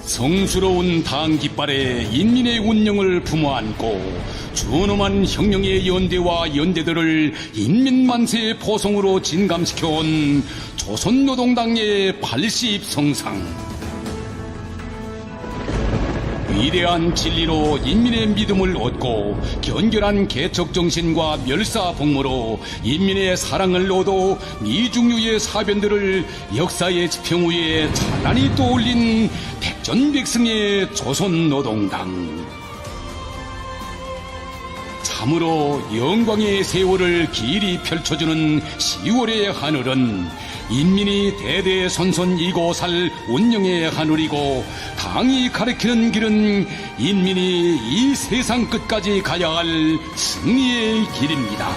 성스러운 당깃발에 인민의 운명을 품어안고 준엄한 혁명의 연대와 연대들을 인민만세의 포성으로 진감시켜온 조선노동당의 80성상. 위대한 진리로 인민의 믿음을 얻고 견결한 개척정신과 멸사복무로 인민의 사랑을 얻어 미중유의 사변들을 역사의 지평 위에 찬란히 떠올린 백전백승의 조선노동당. 참으로 영광의 세월을 길이 펼쳐주는 10월의 하늘은 인민이 대대손손 이고 살 운명의 하늘이고, 당이 가리키는 길은 인민이 이 세상 끝까지 가야 할 승리의 길입니다.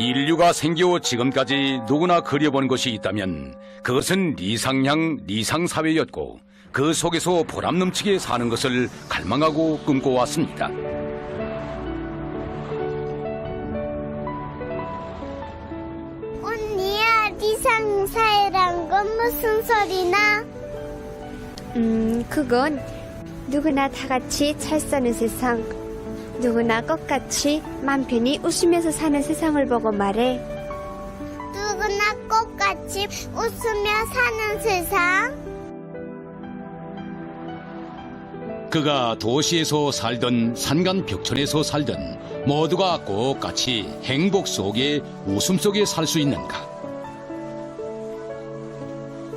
인류가 생겨 지금까지 누구나 그려본 것이 있다면 그것은 리상향, 리상사회였고, 그 속에서 보람 넘치게 사는 것을 갈망하고 꿈꿔왔습니다. 언니야, 리상사회란 건 무슨 소리나? 그건 누구나 다 같이 잘 사는 세상, 누구나 똑같이 맘 편히 웃으면서 사는 세상을 보고 말해. 누구나 똑같이 웃으며 사는 세상? 그가 도시에서 살든 산간 벽천에서 살든 모두가 똑같이 행복 속에 웃음 속에 살 수 있는가?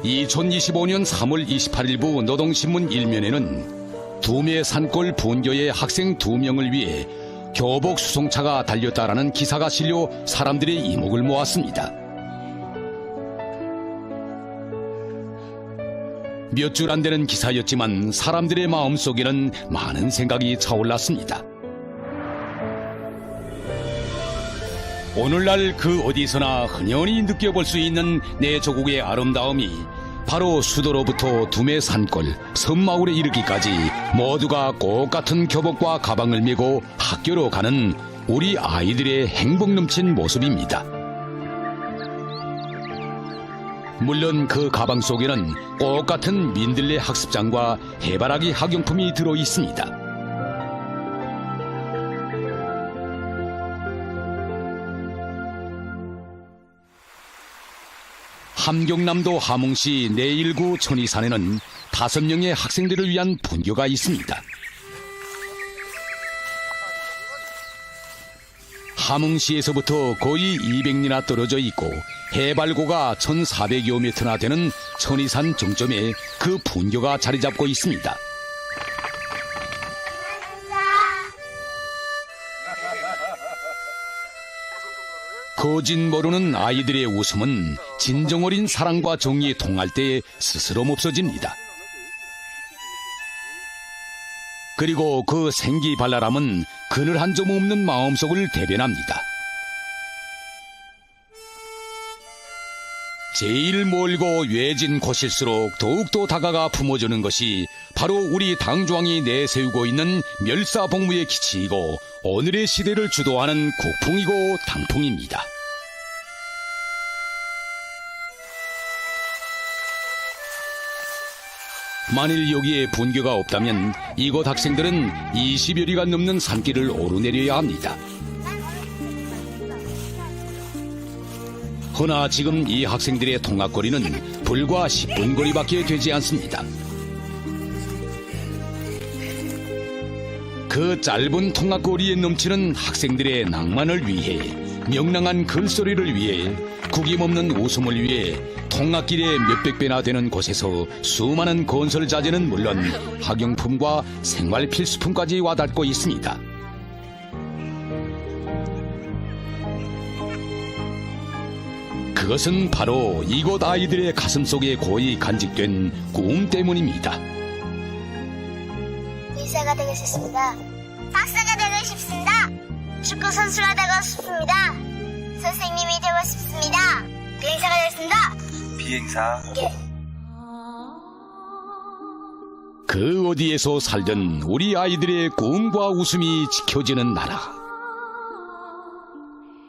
2025년 3월 28일부 노동신문 일면에는 두메 산골 분교의 학생 2명을 위해 교복 수송차가 달렸다라는 기사가 실려 사람들의 이목을 모았습니다. 몇 줄 안 되는 기사였지만 사람들의 마음속에는 많은 생각이 차올랐습니다. 오늘날 그 어디서나 흔연히 느껴볼 수 있는 내 조국의 아름다움이 바로 수도로부터 두메 산골, 섬마을에 이르기까지 모두가 똑같은 교복과 가방을 메고 학교로 가는 우리 아이들의 행복 넘친 모습입니다. 물론 그 가방 속에는 똑같은 민들레 학습장과 해바라기 학용품이 들어 있습니다. 함경남도 함흥시 내일구 천이산에는 5명의 학생들을 위한 분교가 있습니다. 함흥시에서부터 거의 200리나 떨어져 있고 해발고가 1,400여 미터나 되는 천이산 정점에 그 분교가 자리 잡고 있습니다. 거짓 모르는 아이들의 웃음은 진정 어린 사랑과 정이 통할 때 스스럼 없어집니다. 그리고 그 생기발랄함은 그늘 한 점 없는 마음속을 대변합니다. 제일 멀고 외진 곳일수록 더욱더 다가가 품어주는 것이 바로 우리 당조왕이 내세우고 있는 멸사복무의 기치이고 오늘의 시대를 주도하는 국풍이고 당풍입니다. 만일 여기에 분교가 없다면 이곳 학생들은 20여리가 넘는 산길을 오르내려야 합니다. 허나 지금 이 학생들의 통학거리는 불과 10분 거리밖에 되지 않습니다. 그 짧은 통학거리에 넘치는 학생들의 낭만을 위해, 명랑한 글소리를 위해, 구김없는 웃음을 위해 통학길에 몇백 배나 되는 곳에서 수많은 건설 자재는 물론 학용품과 생활 필수품까지 와닿고 있습니다. 그것은 바로 이곳 아이들의 가슴속에 고이 간직된 꿈 때문입니다. 의사가 되고 싶습니다. 박사가 되고 싶습니다. 축구 선수가 되고 싶습니다. 선생님이 되고 싶습니다. 비행사가 되겠습니다. 비행사. 예. 그 어디에서 살든 우리 아이들의 꿈과 웃음이 지켜지는 나라.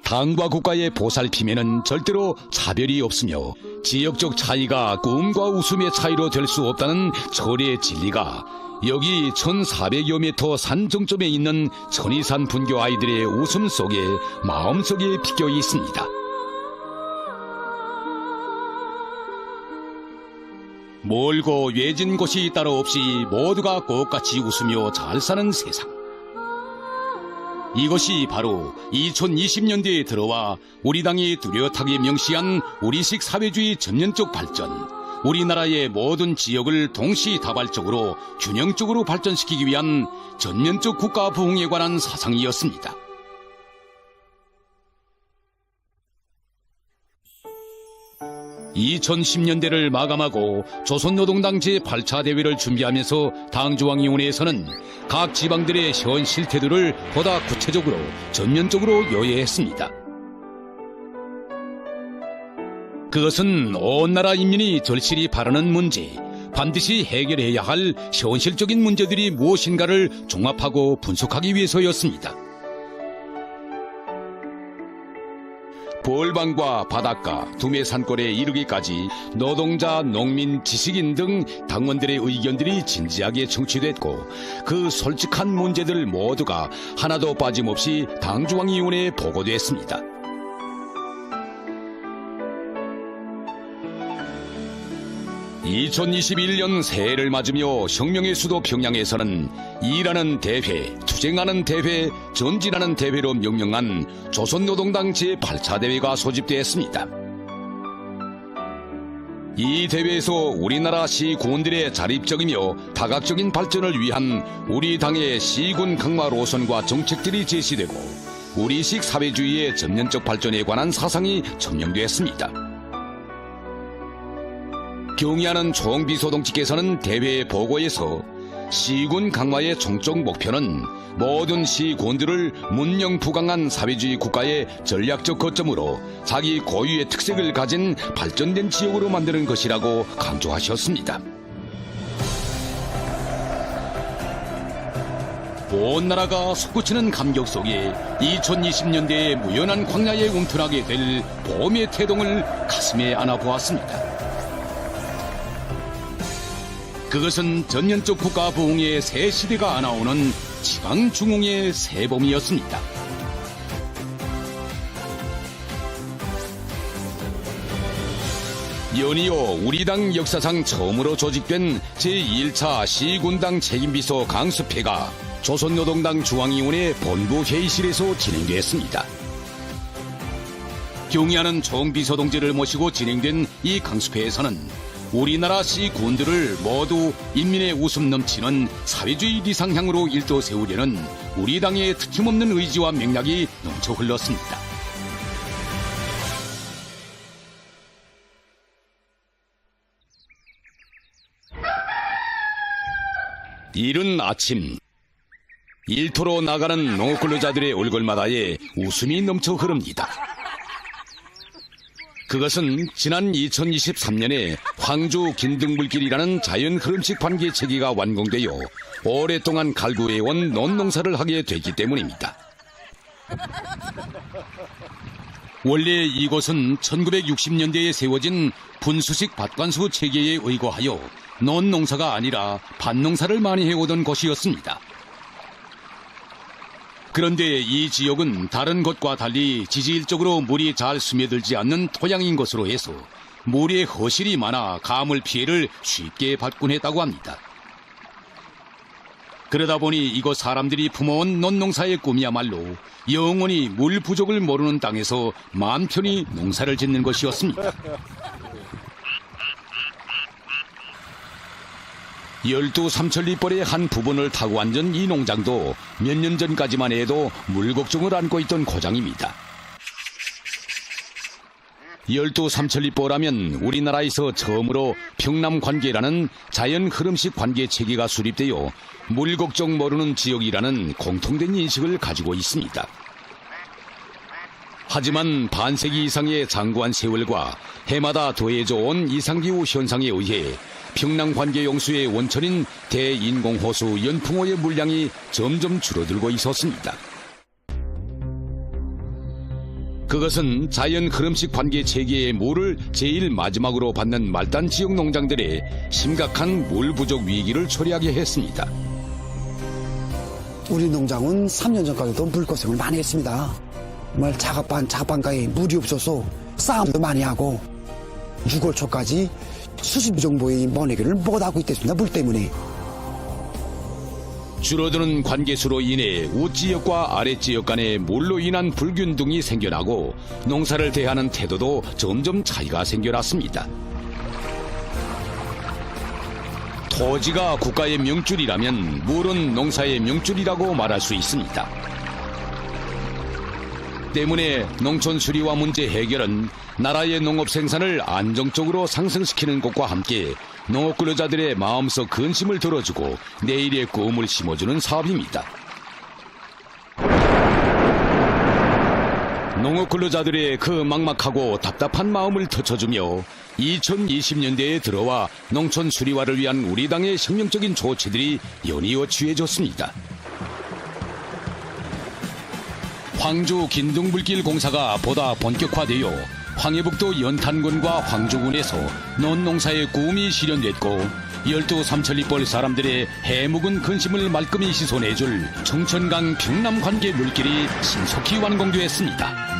당과 국가의 보살핌에는 절대로 차별이 없으며 지역적 차이가 꿈과 웃음의 차이로 될 수 없다는 절의 진리가 여기 1400여 미터 산 정점에 있는 천이산 분교 아이들의 웃음 속에 마음속에 비껴 있습니다. 멀고 외진 곳이 따로 없이 모두가 똑같이 웃으며 잘 사는 세상. 이것이 바로 2020년대에 들어와 우리 당이 뚜렷하게 명시한 우리식 사회주의 전면적 발전, 우리나라의 모든 지역을 동시다발적으로 균형적으로 발전시키기 위한 전면적 국가 부흥에 관한 사상이었습니다. (2010년대를) 마감하고 조선노동당 제8차 대회를 준비하면서 당조왕위원회에서는 각 지방들의 현 실태들을 보다 구체적으로 전면적으로 요해했습니다. 그것은 온 나라 인민이 절실히 바라는 문제, 반드시 해결해야 할 현실적인 문제들이 무엇인가를 종합하고 분석하기 위해서였습니다. 벌방과 바닷가, 두메 산골에 이르기까지 노동자, 농민, 지식인 등 당원들의 의견들이 진지하게 청취됐고 그 솔직한 문제들 모두가 하나도 빠짐없이 당조왕위원회에 보고됐습니다. (2021년) 새해를 맞으며 혁명의 수도 평양에서는 일하는 대회, 투쟁하는 대회, 전진하는 대회로 명명한 조선노동당 제8차 대회가 소집되었습니다. 이 대회에서 우리나라 시군들의 자립적이며 다각적인 발전을 위한 우리 당의 시군 강화 노선과 정책들이 제시되고 우리식 사회주의의 전면적 발전에 관한 사상이 천명되었습니다. 경의하는 총비서동지께서는 대회 보고에서 시군 강화의 총적 목표는 모든 시군들을 문명부강한 사회주의 국가의 전략적 거점으로 자기 고유의 특색을 가진 발전된 지역으로 만드는 것이라고 강조하셨습니다. 온 나라가 솟구치는 감격 속에 2020년대의 무연한 광야에 움틀하게 될 봄의 태동을 가슴에 안아보았습니다. 그것은 전년적 국가 부흥의 새 시대가 안아오는 지방 중흥의 새 봄이었습니다. 연이어 우리 당 역사상 처음으로 조직된 제1차 시군당 책임비서 강습회가 조선노동당 중앙위원회 본부 회의실에서 진행됐습니다. 경의하는 총비서동지를 모시고 진행된 이 강습회에서는 우리나라 시군들을 모두 인민의 웃음 넘치는 사회주의 리상향으로 일도 세우려는 우리 당의 특힘없는 의지와 맥락이 넘쳐 흘렀습니다. 이른 아침, 일터로 나가는 농업 근로자들의 얼굴마다에 웃음이 넘쳐 흐릅니다. 그것은 지난 2023년에 황주 긴등불길이라는 자연 흐름식 관계 체계가 완공되어 오랫동안 갈구해온 논농사를 하게 됐기 때문입니다. 원래 이곳은 1960년대에 세워진 분수식 밭관수 체계에 의거하여 논농사가 아니라 밭농사를 많이 해오던 곳이었습니다. 그런데 이 지역은 다른 곳과 달리 지질적으로 물이 잘 스며들지 않는 토양인 것으로 해서 물에 허실이 많아 가물 피해를 쉽게 받곤 했다고 합니다. 그러다 보니 이곳 사람들이 품어온 논농사의 꿈이야말로 영원히 물 부족을 모르는 땅에서 마음 편히 농사를 짓는 것이었습니다. 12삼천리벌의 한 부분을 타고 앉은 이 농장도 몇 년 전까지만 해도 물 걱정을 안고 있던 고장입니다. 12삼천리벌하면 우리나라에서 처음으로 평남관계라는 자연 흐름식 관계 체계가 수립되어 물 걱정 모르는 지역이라는 공통된 인식을 가지고 있습니다. 하지만 반세기 이상의 장구한 세월과 해마다 더해져 온 이상기후 현상에 의해 평남관계용수의 원천인 대인공호수 연풍호의 물량이 점점 줄어들고 있었습니다. 그것은 자연 흐름식 관계 체계의 물을 제일 마지막으로 받는 말단 지역 농장들의 심각한 물 부족 위기를 초래하게 했습니다. 우리 농장은 3년 전까지도 물고생을 많이 했습니다. 정말 작업반가에 물이 없어서 싸움도 많이 하고 6월 초까지 수십 정도의 모내기를 못하고 있겠습니다. 물 때문에. 줄어드는 관계수로 인해 우지역과 아랫지역 간의 물로 인한 불균등이 생겨나고 농사를 대하는 태도도 점점 차이가 생겨났습니다. 토지가 국가의 명줄이라면 물은 농사의 명줄이라고 말할 수 있습니다. 때문에 농촌 수리화 문제 해결은 나라의 농업 생산을 안정적으로 상승시키는 것과 함께 농업 근로자들의 마음속 근심을 덜어주고 내일의 꿈을 심어주는 사업입니다. 농업 근로자들의 그 막막하고 답답한 마음을 터쳐주며 2020년대에 들어와 농촌 수리화를 위한 우리 당의 혁명적인 조치들이 연이어 취해졌습니다. 황주 긴등불길 공사가 보다 본격화되어 황해북도 연탄군과 황주군에서 논농사의 꿈이 실현됐고 12삼천리벌 사람들의 해묵은 근심을 말끔히 씻어내줄 청천강 평남관계 물길이 신속히 완공되었습니다.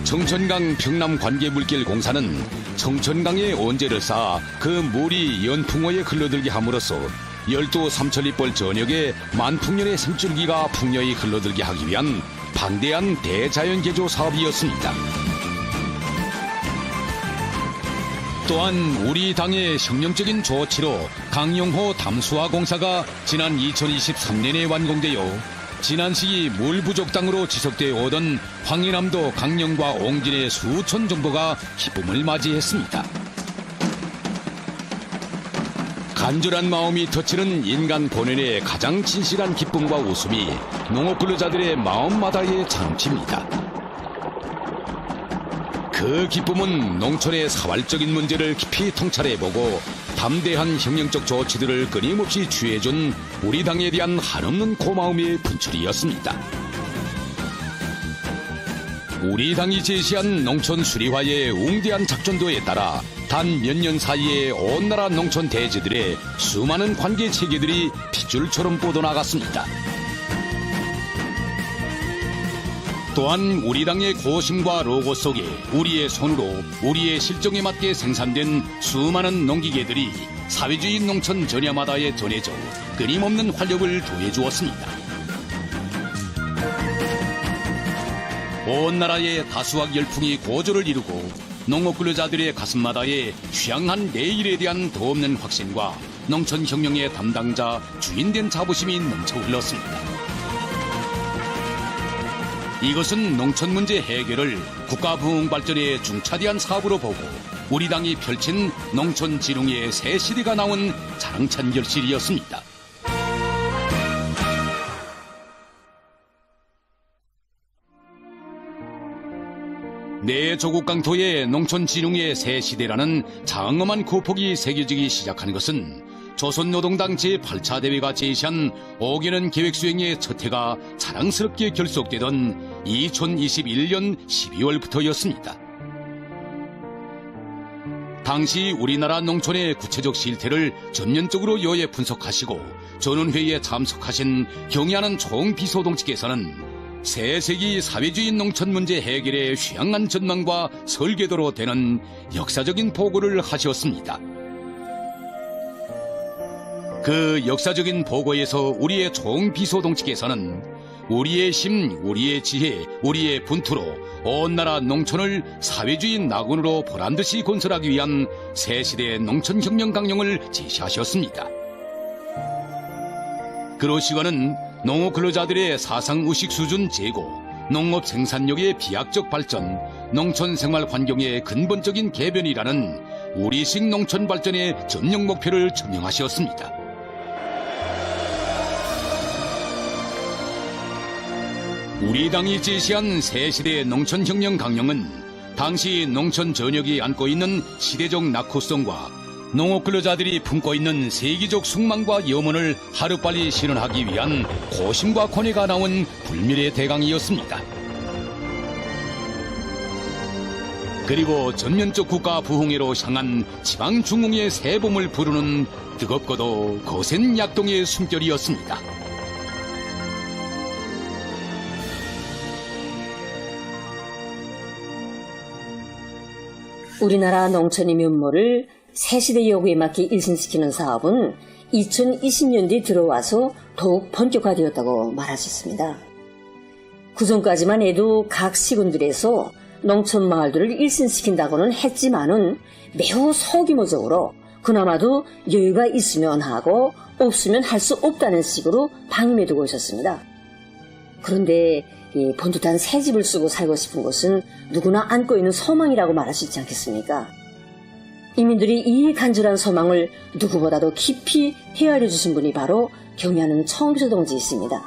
청천강 평남관계 물길 공사는 청천강에 온재를 쌓아 그 물이 연풍호에 흘러들게 함으로써 12삼천리벌 전역에 만풍년의 생줄기가 풍요히 흘러들게 하기 위한 방대한 대자연개조 사업이었습니다. 또한 우리 당의 혁명적인 조치로 강용호 담수화 공사가 지난 2023년에 완공되어 지난 시기 물 부족 땅으로 지속되어 오던 황해남도 강령과 옹진의 수천 정보가 기쁨을 맞이했습니다. 간절한 마음이 터치는 인간 본연의 가장 진실한 기쁨과 웃음이 농업 근로자들의 마음마다에 잠깁니다. 그 기쁨은 농촌의 사활적인 문제를 깊이 통찰해보고 담대한 혁명적 조치들을 끊임없이 취해준 우리 당에 대한 한없는 고마움의 분출이었습니다. 우리 당이 제시한 농촌 수리화의 웅대한 작전도에 따라 단 몇 년 사이에 온 나라 농촌 대지들의 수많은 관계 체계들이 핏줄처럼 뻗어나갔습니다. 또한 우리 당의 고심과 로고 속에 우리의 손으로 우리의 실정에 맞게 생산된 수많은 농기계들이 사회주의 농촌 전야마다에 전해져 끊임없는 활력을 더해주었습니다. 온 나라의 다수학 열풍이 고조를 이루고 농업 근로자들의 가슴마다에 휴양한 내일에 대한 더없는 확신과 농촌혁명의 담당자 주인된 자부심이 넘쳐 흘렀습니다. 이것은 농촌 문제 해결을 국가 부흥 발전의 중차대한 사업으로 보고 우리 당이 펼친 농촌 진흥의 새 시대가 나온 자랑찬 결실이었습니다. 내 조국 강토의 농촌 진흥의 새 시대라는 장엄한 구폭이 새겨지기 시작한 것은 조선노동당 제8차 대회가 제시한 5개년 계획 수행의 첫 해가 자랑스럽게 결속되던 2021년 12월부터였습니다. 당시 우리나라 농촌의 구체적 실태를 전면적으로 요예 분석하시고 전원회의에 참석하신 경의하는 총비서동지께서는 새 세기 사회주의 농촌 문제 해결의 휘황한 전망과 설계도로 되는 역사적인 보고를 하셨습니다. 그 역사적인 보고에서 우리의 총비서동지께서는 우리의 힘, 우리의 지혜, 우리의 분투로 온 나라 농촌을 사회주의 낙원으로 보란듯이 건설하기 위한 새 시대의 농촌혁명 강령을 제시하셨습니다. 그러시고는 농업 근로자들의 사상의식 수준 제고, 농업 생산력의 비약적 발전, 농촌 생활 환경의 근본적인 개변이라는 우리식 농촌 발전의 전형 목표를 천명하셨습니다. 우리 당이 제시한 새 시대의 농촌혁명 강령은 당시 농촌 전역이 안고 있는 시대적 낙후성과 농업 근로자들이 품고 있는 세계적 숙망과 염원을 하루빨리 실현하기 위한 고심과 권위가 나온 불멸의 대강이었습니다. 그리고 전면적 국가 부흥회로 향한 지방 중흥의 새 봄을 부르는 뜨겁고도 거센 약동의 숨결이었습니다. 우리나라 농촌의 면모를 새시대 요구에 맞게 일신시키는 사업은 2020년대에 들어와서 더욱 본격화되었다고 말할 수 있습니다. 그전까지만 해도 각 시군들에서 농촌 마을들을 일신시킨다고는 했지만은 매우 소규모적으로 그나마도 여유가 있으면 하고 없으면 할 수 없다는 식으로 방임해두고 있었습니다. 그런데 이 번듯한 새 집을 쓰고 살고 싶은 것은 누구나 안고 있는 소망이라고 말할 수 있지 않겠습니까? 이민들이 이 간절한 소망을 누구보다도 깊이 헤아려 주신 분이 바로 경의하는 총비서동지이십니다.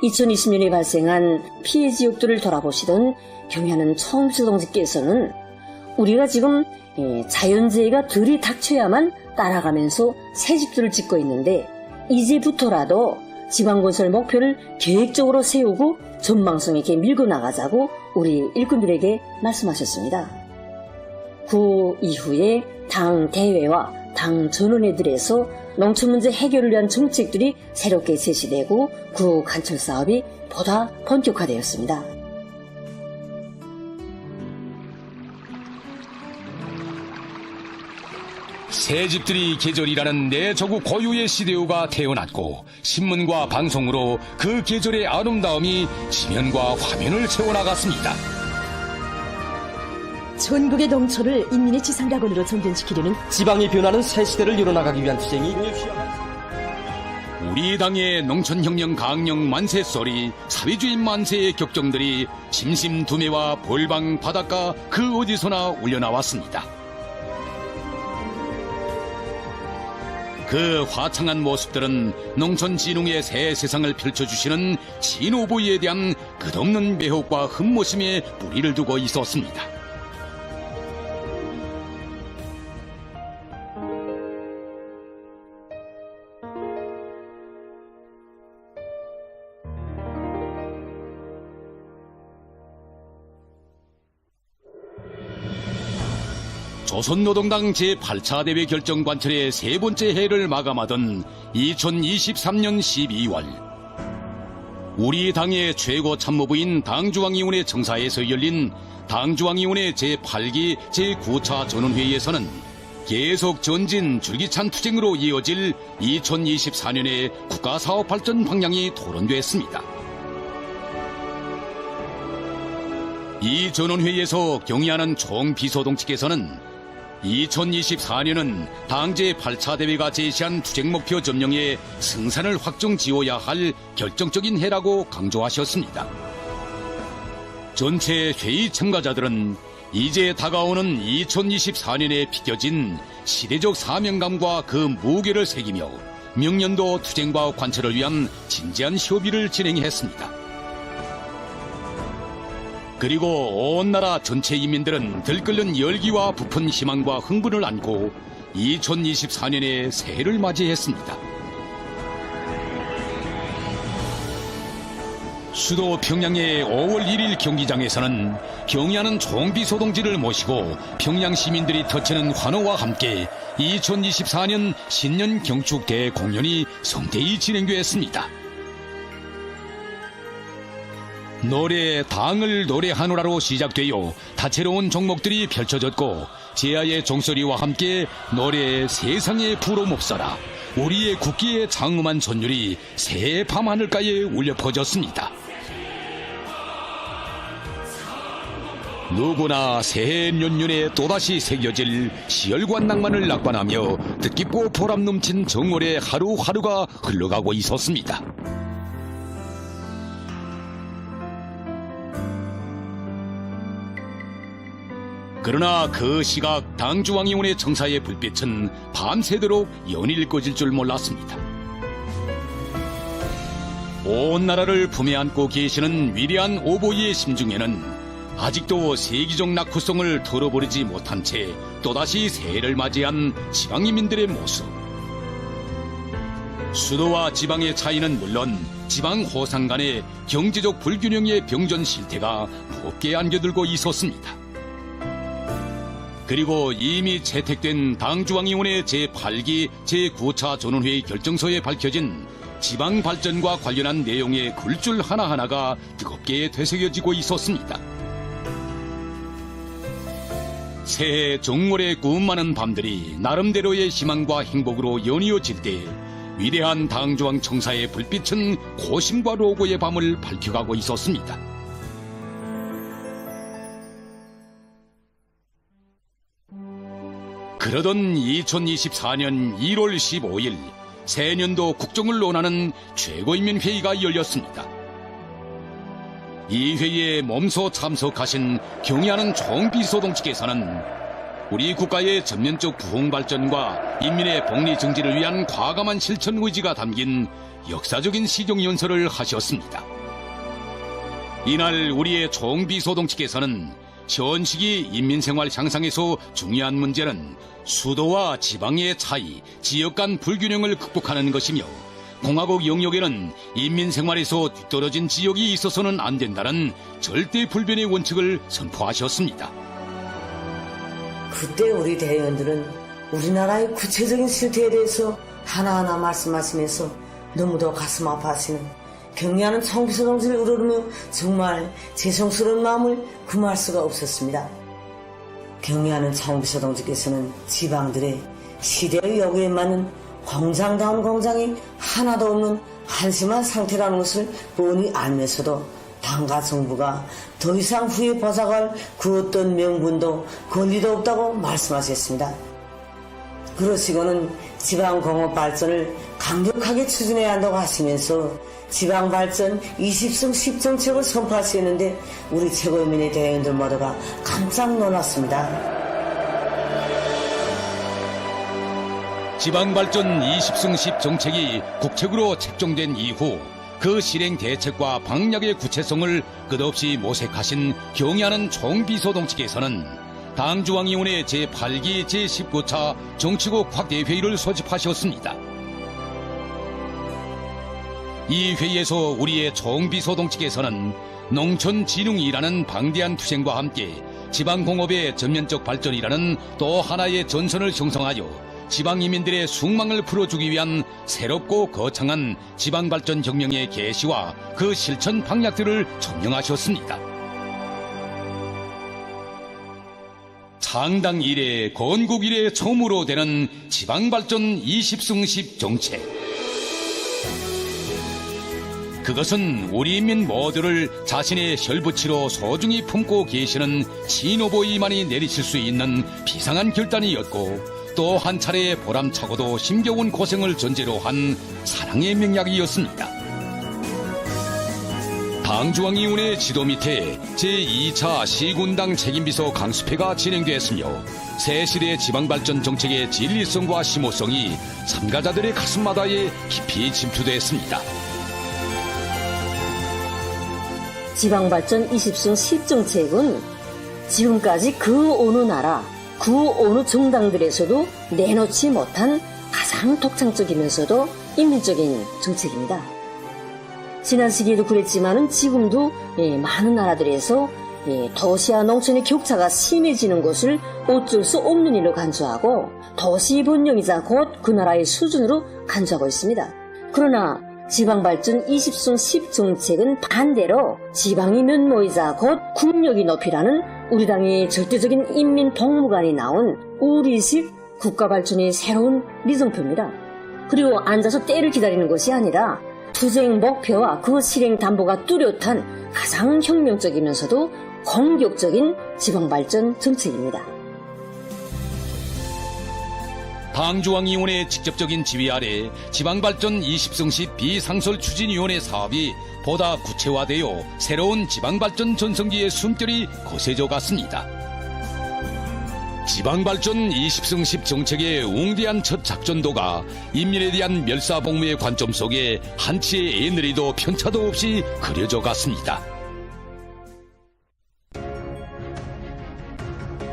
2020년에 발생한 피해 지역들을 돌아보시던 경의하는 총비서동지께서는 우리가 지금 자연재해가 들이닥쳐야만 따라가면서 새 집들을 짓고 있는데 이제부터라도 지방건설 목표를 계획적으로 세우고 전망성 있게 밀고 나가자고 우리 일꾼들에게 말씀하셨습니다. 그 이후에 당 대회와 당 전원회들에서 농촌 문제 해결을 위한 정책들이 새롭게 제시되고 그 관철 사업이 보다 본격화되었습니다. 새 집들이 계절이라는 내 조국 고유의 시대우가 태어났고 신문과 방송으로 그 계절의 아름다움이 지면과 화면을 채워나갔습니다. 전국의 농촌을 인민의 지상낙원으로 정전시키려는 지방이 변하는 새 시대를 이뤄나가기 위한 투쟁이 우리 당의 농촌혁명 강령 만세 소리, 사회주의 만세의 격정들이 심심두매와 볼방 바닷가 그 어디서나 울려나왔습니다. 그 화창한 모습들은 농촌 진흥의 새 세상을 펼쳐주시는 진오보이에 대한 끝없는 매혹과 흠모심에 뿌리를 두고 있었습니다. 조선노동당 제8차 대회 결정 관철의 세 번째 해를 마감하던 2023년 12월 우리 당의 최고 참모부인 당중앙위원회 청사에서 열린 당중앙위원회 제8기 제9차 전원회의에서는 계속 전진 줄기찬 투쟁으로 이어질 2024년의 국가사업 발전 방향이 토론됐습니다. 이 전원회의에서 경의하는 총비서동지께서는 2024년은 당제 8차 대회가 제시한 투쟁목표 점령에 승산을 확정 지어야 할 결정적인 해라고 강조하셨습니다. 전체 회의 참가자들은 이제 다가오는 2024년에 비껴진 시대적 사명감과 그 무게를 새기며 명년도 투쟁과 관철을 위한 진지한 협의를 진행했습니다. 그리고 온 나라 전체 인민들은 들끓는 열기와 부푼 희망과 흥분을 안고 2024년의 새해를 맞이했습니다. 수도 평양의 5월 1일 경기장에서는 경의하는 총비소동지를 모시고 평양 시민들이 터치는 환호와 함께 2024년 신년 경축 대공연이 성대히 진행되었습니다. 노래 당을 노래하노라로 시작되어 다채로운 종목들이 펼쳐졌고 제아의 종소리와 함께 노래 세상에 불어몹사라 우리의 국기의 장엄한 전율이 새해 밤하늘가에 울려 퍼졌습니다. 누구나 새해 연년에 또다시 새겨질 시열관 낭만을 낙관하며 뜻깊고 보람 넘친 정월의 하루하루가 흘러가고 있었습니다. 그러나 그 시각 당주왕의원의 청사의 불빛은 밤새도록 연일 꺼질 줄 몰랐습니다. 온 나라를 품에 안고 계시는 위대한 오보이의 심중에는 아직도 세기적 낙후성을 털어버리지 못한 채 또다시 새해를 맞이한 지방인민들의 모습. 수도와 지방의 차이는 물론 지방 호상 간의 경제적 불균형의 병전 실태가 무겁게 안겨들고 있었습니다. 그리고 이미 채택된 당주왕의원의 제8기 제9차 전원회의 결정서에 밝혀진 지방 발전과 관련한 내용의 글줄 하나하나가 뜨겁게 되새겨지고 있었습니다. 새해 정월의 꿈 많은 밤들이 나름대로의 희망과 행복으로 연이어질 때 위대한 당주왕 청사의 불빛은 고심과 로고의 밤을 밝혀가고 있었습니다. 그러던 2024년 1월 15일 새년도 국정을 논하는 최고인민회의가 열렸습니다. 이 회의에 몸소 참석하신 경의하는 총비서동지께서는 우리 국가의 전면적 부흥 발전과 인민의 복리 증진을 위한 과감한 실천 의지가 담긴 역사적인 시정연설을 하셨습니다. 이날 우리의 총비서동지께서는 현 시기 인민생활 향상에서 중요한 문제는 수도와 지방의 차이, 지역 간 불균형을 극복하는 것이며 공화국 영역에는 인민생활에서 뒤떨어진 지역이 있어서는 안 된다는 절대 불변의 원칙을 선포하셨습니다. 그때 우리 대의원들은 우리나라의 구체적인 실태에 대해서 하나하나 말씀하시면서 너무도 가슴 아파하시는 경의하는 총비서동지를 우러르며 정말 죄송스러운 마음을 금할 수가 없었습니다. 경의하는 총비서동지께서는 지방들의 시대의 요구에 맞는 공장다운 공장이 하나도 없는 한심한 상태라는 것을 뻔히 알면서도 당과 정부가 더 이상 후에 보상할 그 어떤 명분도 권리도 없다고 말씀하셨습니다. 그러시고는 지방공업 발전을 강력하게 추진해야 한다고 하시면서 지방발전 20승 10정책을 선포하시는데 우리 최고인민의 대의원들 모두가 깜짝 놀랐습니다. 지방발전 20승 10 정책이 국책으로 책정된 이후 그 실행 대책과 방향의 구체성을 끝없이 모색하신 경의하는 총비서동지께서는 당주왕의원의 제8기 제19차 정치국 확대회의를 소집하셨습니다. 이 회의에서 우리의 총비서동지께서는 농촌진흥이라는 방대한 투쟁과 함께 지방공업의 전면적 발전이라는 또 하나의 전선을 형성하여 지방인민들의 숙망을 풀어주기 위한 새롭고 거창한 지방발전혁명의 개시와 그 실천 방향들을 총명하셨습니다. 창당 이래 건국 이래 처음으로 되는 지방발전 20승 10 정책. 그것은 우리 인민 모두를 자신의 혈부치로 소중히 품고 계시는 친오보이만이 내리칠 수 있는 비상한 결단이었고 또 한 차례의 보람차고도 힘겨운 고생을 전제로 한 사랑의 명약이었습니다. 당중앙위원회 지도 밑에 제2차 시군당 책임비서 강습회가 진행됐으며 새시대 지방발전 정책의 진리성과 심오성이 참가자들의 가슴마다에 깊이 침투됐습니다. 지방발전 20선 시정책은 지금까지 그 어느 나라, 그 어느 정당들에서도 내놓지 못한 가장 독창적이면서도 인민적인 정책입니다. 지난 시기에도 그랬지만은 지금도 많은 나라들에서 도시와 농촌의 격차가 심해지는 것을 어쩔 수 없는 일로 간주하고 도시 번영이자 곧 그 나라의 수준으로 간주하고 있습니다. 그러나 지방발전 20선 10정책은 반대로 지방의 면모이자 곧 국력이 높이라는 우리 당의 절대적인 인민 복무관이 나온 우리식 국가발전의 새로운 리정표입니다. 그리고 앉아서 때를 기다리는 것이 아니라 투쟁 목표와 그 실행 담보가 뚜렷한 가장 혁명적이면서도 공격적인 지방발전 정책입니다. 당중앙위원회 직접적인 지휘 아래 지방발전 20성시 비상설 추진위원회 사업이 보다 구체화되어 새로운 지방발전 전성기의 숨결이 거세져 갔습니다. 지방발전 20성시 정책의 웅대한 첫 작전도가 인민에 대한 멸사복무의 관점 속에 한치의 애늘이도 편차도 없이 그려져 갔습니다.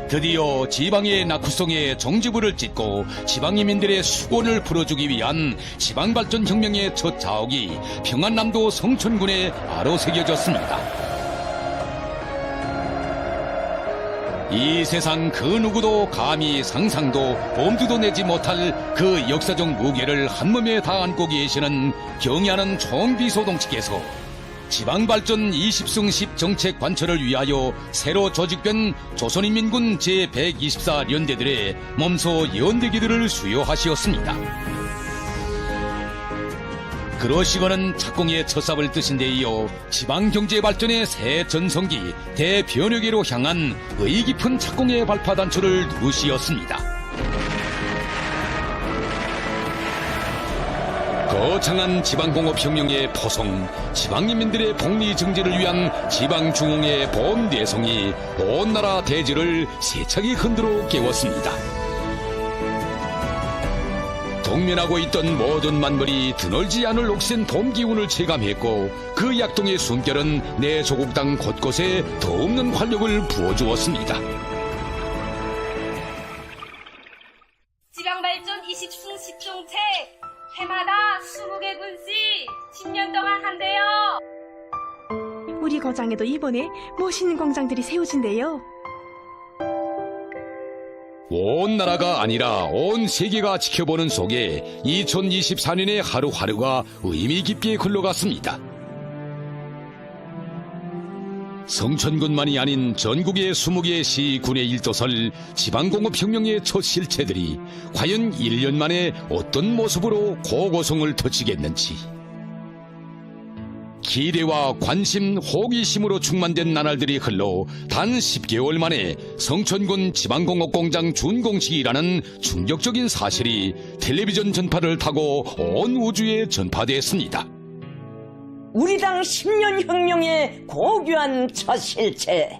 드디어 지방의 낙후성에 종지부를 찍고 지방인민들의 수곤을 풀어주기 위한 지방발전혁명의 첫 자옥이 평안남도 성천군에 바로 새겨졌습니다. 이 세상 그 누구도 감히 상상도 엄두도 내지 못할 그 역사적 무게를 한몸에 다 안고 계시는 경의하는 총비서동측에서 지방발전 20성시 정책 관철을 위하여 새로 조직된 조선인민군 제124연대들의 몸소 연대기들을 수여하시었습니다. 그러시고는 착공의 첫삽을 뜨신 데 이어 지방경제발전의 새 전성기 대변혁계로 향한 의의 깊은 착공의 발파단초를 누르시었습니다. 거창한 지방공업혁명의 포성, 지방인민들의 복리증진을 위한 지방중흥의 본대성이 온 나라 대지를 세차게 흔들어 깨웠습니다. 동면하고 있던 모든 만물이 드널지 않을 옥센 봄 기운을 체감했고 그 약동의 숨결은 내 조국 땅 곳곳에 더없는 활력을 부어주었습니다. 지방발전 20승 10정책 해마다 20개 군시 10년 동안 한대요. 우리 거장에도 이번에 멋있는 광장들이 세워진대요. 온 나라가 아니라 온 세계가 지켜보는 속에 2024년의 하루하루가 의미 깊게 흘러갔습니다. 성천군만이 아닌 전국의 20개 시, 군의 일도설 지방공업혁명의 첫 실체들이 과연 1년 만에 어떤 모습으로 고고성을 터치겠는지. 기대와 관심, 호기심으로 충만된 나날들이 흘러 단 10개월 만에 성천군 지방공업공장 준공식이라는 충격적인 사실이 텔레비전 전파를 타고 온 우주에 전파됐습니다. 우리 당 10년 혁명의 고귀한 첫 실체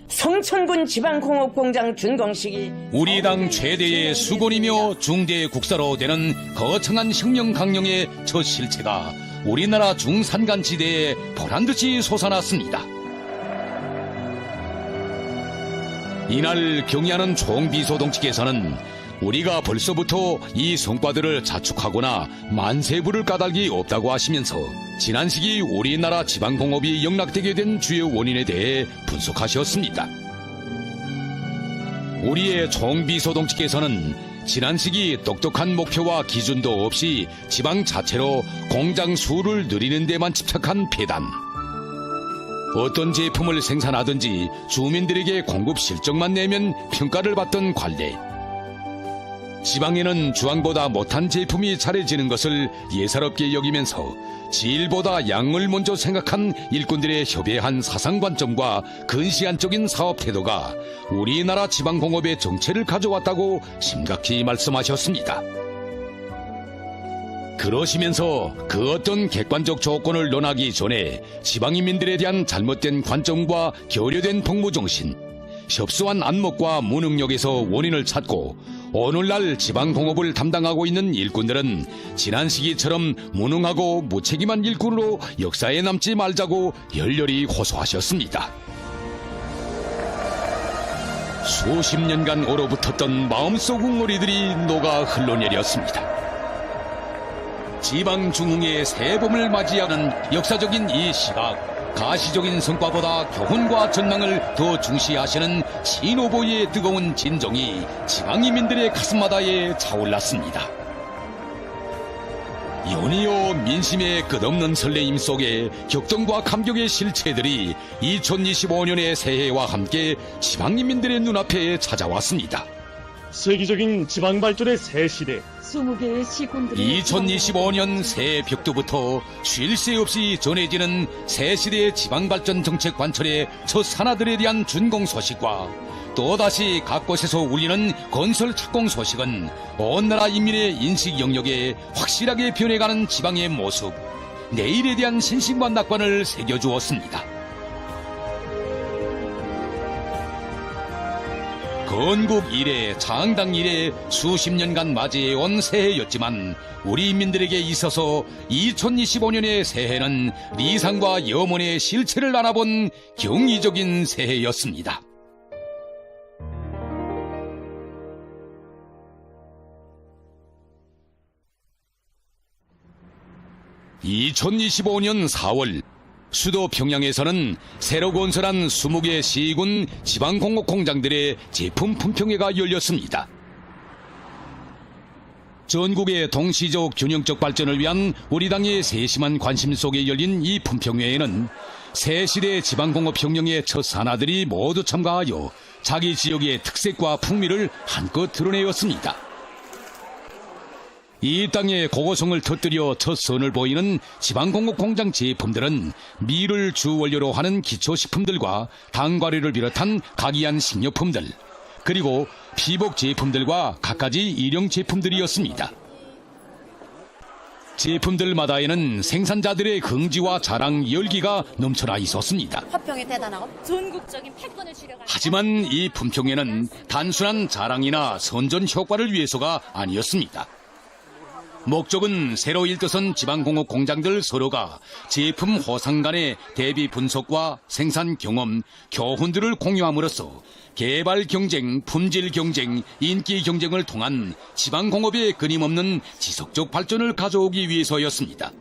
성천군 지방공업공장 준공식이 우리 당 최대의 수건이며 중대 국사로 되는 거창한 혁명 강령의 첫 실체가 우리나라 중산간지대에 보란듯이 솟아났습니다. 이날 경의하는 총비서동측에서는 우리가 벌써부터 이 성과들을 자축하거나 만세부를 까닭이 없다고 하시면서 지난 시기 우리나라 지방공업이 영락되게 된 주요 원인에 대해 분석하셨습니다. 우리의 총비서동측에서는 지난 시기 똑똑한 목표와 기준도 없이 지방 자체로 공장 수를 늘리는 데만 집착한 폐단, 어떤 제품을 생산하든지 주민들에게 공급 실적만 내면 평가를 받던 관례, 지방에는 주황보다 못한 제품이 잘해지는 것을 예사롭게 여기면서 질보다 양을 먼저 생각한 일꾼들의 협회한 사상관점과 근시안적인 사업 태도가 우리나라 지방공업의 정체를 가져왔다고 심각히 말씀하셨습니다. 그러시면서 그 어떤 객관적 조건을 논하기 전에 지방인민들에 대한 잘못된 관점과 결여된 복무정신, 협소한 안목과 무능력에서 원인을 찾고 오늘날 지방공업을 담당하고 있는 일꾼들은 지난 시기처럼 무능하고 무책임한 일꾼으로 역사에 남지 말자고 열렬히 호소하셨습니다. 수십 년간 얼어붙었던 마음속 웅어리들이 녹아 흘러내렸습니다. 지방중흥의 새봄을 맞이하는 역사적인 이 시각, 가시적인 성과보다 교훈과 전망을 더 중시하시는 신후보의 뜨거운 진정이 지방인민들의 가슴마다에 차올랐습니다. 연이어 민심의 끝없는 설레임 속에 격정과 감격의 실체들이 2025년의 새해와 함께 지방인민들의 눈앞에 찾아왔습니다. 세계적인 지방발전의 새 시대, 20개의 시군들이 2025년 새해 벽두부터 쉴 새 없이 전해지는 새시대 지방발전 정책 관철의 첫 산하들에 대한 준공 소식과 또다시 각 곳에서 울리는 건설 착공 소식은 온 나라 인민의 인식 영역에 확실하게 변해가는 지방의 모습, 내일에 대한 신심과 낙관을 새겨주었습니다. 건국 이래 창당 이래 수십 년간 맞이해온 새해였지만 우리 인민들에게 있어서 2025년의 새해는 리상과 염원의 실체를 알아본 경이적인 새해였습니다. (2025년 4월) 수도 평양에서는 새로 건설한 20개 시군 지방공업 공장들의 제품 품평회가 열렸습니다. 전국의 동시적 균형적 발전을 위한 우리 당의 세심한 관심 속에 열린 이 품평회에는 새 시대 지방공업 혁명의 첫 산하들이 모두 참가하여 자기 지역의 특색과 풍미를 한껏 드러내었습니다. 이 땅의 고고성을 터뜨려 첫 선을 보이는 지방공업 공장 제품들은 밀을 주 원료로 하는 기초식품들과 당과류를 비롯한 각이한 식료품들, 그리고 피복 제품들과 갖가지 일용 제품들이었습니다. 제품들마다에는 생산자들의 긍지와 자랑 열기가 넘쳐나 있었습니다. 화평이 대단하고 전국적인 패권을 주려고 하지만 이 품평회는 단순한 자랑이나 선전 효과를 위해서가 아니었습니다. 목적은 새로 일떠선 지방공업 공장들 서로가 제품 호상 간의 대비 분석과 생산 경험, 교훈들을 공유함으로써 개발 경쟁, 품질 경쟁, 인기 경쟁을 통한 지방공업의 끊임없는 지속적 발전을 가져오기 위해서였습니다.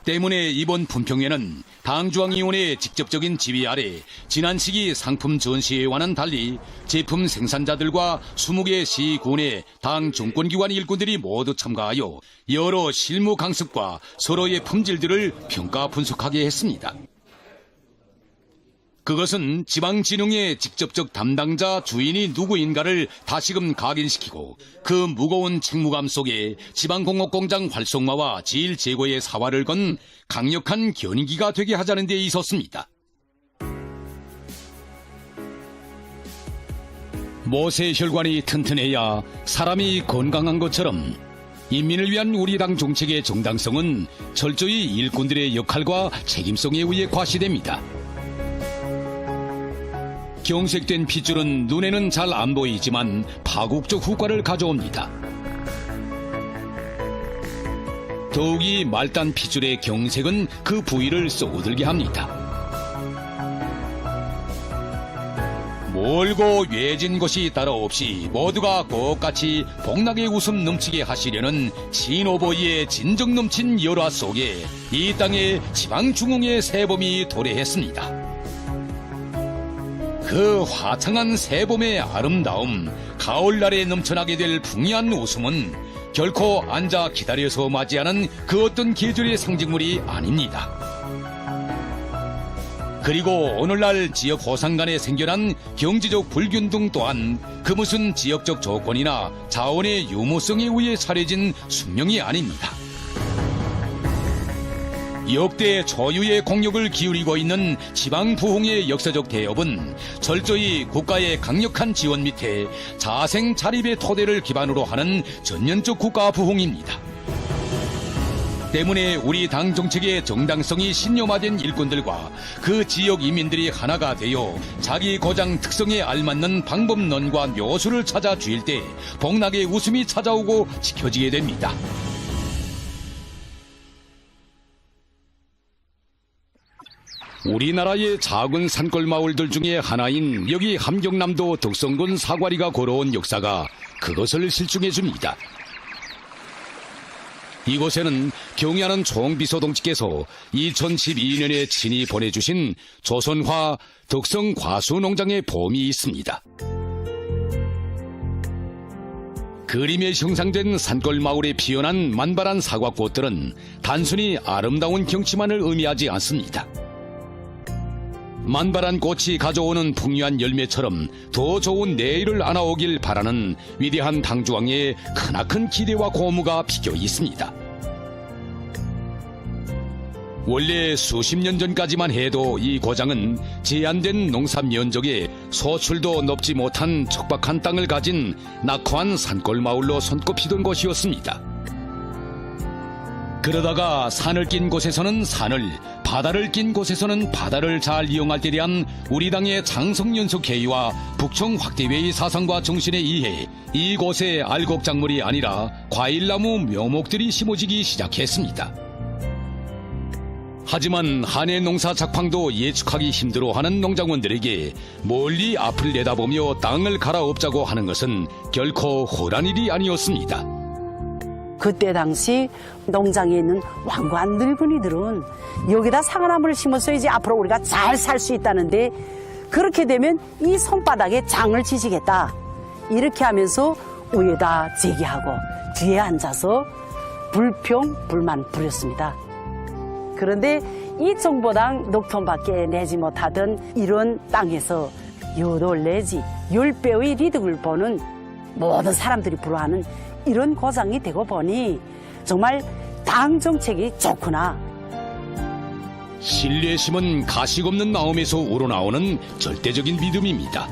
때문에 이번 품평회는 당중앙위원회의 직접적인 지휘 아래 지난 시기 상품 전시회와는 달리 제품 생산자들과 20개 시군의 당 정권기관 일꾼들이 모두 참가하여 여러 실무 강습과 서로의 품질들을 평가 분석하게 했습니다. 그것은 지방진흥의 직접적 담당자 주인이 누구인가를 다시금 각인시키고 그 무거운 책무감 속에 지방공업공장 활성화와 질 제고의 사활을 건 강력한 견인기가 되게 하자는 데 있었습니다. 모세 혈관이 튼튼해야 사람이 건강한 것처럼 인민을 위한 우리 당 정책의 정당성은 철저히 일꾼들의 역할과 책임성에 의해 과시됩니다. 경색된 핏줄은 눈에는 잘 안 보이지만 파국적 효과를 가져옵니다. 더욱이 말단 핏줄의 경색은 그 부위를 쏘들게 합니다. 멀고 외진 곳이 따로 없이 모두가 똑같이 복락의 웃음 넘치게 하시려는 신오보이의 진정 넘친 열화 속에 이 땅에 지방중흥의 새봄이 도래했습니다. 그 화창한 새봄의 아름다움, 가을날에 넘쳐나게 될 풍요한 웃음은 결코 앉아 기다려서 맞이하는 그 어떤 계절의 상징물이 아닙니다. 그리고 오늘날 지역 호상 간에 생겨난 경제적 불균등 또한 그 무슨 지역적 조건이나 자원의 유무성에 의해 차려진 숙명이 아닙니다. 역대 초유의 공력을 기울이고 있는 지방 부흥의 역사적 대업은 철저히 국가의 강력한 지원 밑에 자생 자립의 토대를 기반으로 하는 전면적 국가 부흥입니다. 때문에 우리 당 정책의 정당성이 신념화된 일꾼들과 그 지역 인민들이 하나가 되어 자기 고장 특성에 알맞는 방법론과 묘수를 찾아 쥐일 때 복락의 웃음이 찾아오고 지켜지게 됩니다. 우리나라의 작은 산골 마을들 중에 하나인 여기 함경남도 덕성군 사과리가 걸어온 역사가 그것을 실증해줍니다. 이곳에는 경야는 총비서동지께서 2012년에 친히 보내주신 조선화 덕성 과수농장의 봄이 있습니다. 그림에 형상된 산골 마을에 피어난 만발한 사과꽃들은 단순히 아름다운 경치만을 의미하지 않습니다. 만발한 꽃이 가져오는 풍요한 열매처럼 더 좋은 내일을 안아오길 바라는 위대한 당주왕의 크나큰 기대와 고무가 피겨 있습니다. 원래 수십 년 전까지만 해도 이 고장은 제한된 농사 면적에 소출도 높지 못한 척박한 땅을 가진 낙후한 산골 마을로 손꼽히던 곳이었습니다. 그러다가 산을 낀 곳에서는 산을, 바다를 낀 곳에서는 바다를 잘 이용할 때 대한 우리 당의 장성연속회의와 북청 확대회의 사상과 정신에 의해 이곳에 알곡작물이 아니라 과일나무 묘목들이 심어지기 시작했습니다. 하지만 한해 농사 작황도 예측하기 힘들어하는 농장원들에게 멀리 앞을 내다보며 땅을 갈아엎자고 하는 것은 결코 허란 일이 아니었습니다. 그때 당시 농장에 있는 완고한 늙은이들은 여기다 사과나무를 심었어야지 앞으로 우리가 잘 살 수 있다는데, 그렇게 되면 이 손바닥에 장을 지시겠다 이렇게 하면서 위에다 제기하고 뒤에 앉아서 불평 불만 부렸습니다. 그런데 이 정보당 녹톤밖에 내지 못하던 이런 땅에서 8 내지 10배의 이득을 보는 모든 사람들이 부러워하는 이런 고장이 되고 보니 정말 당 정책이 좋구나. 신뢰심은 가식 없는 마음에서 우러나오는 절대적인 믿음입니다.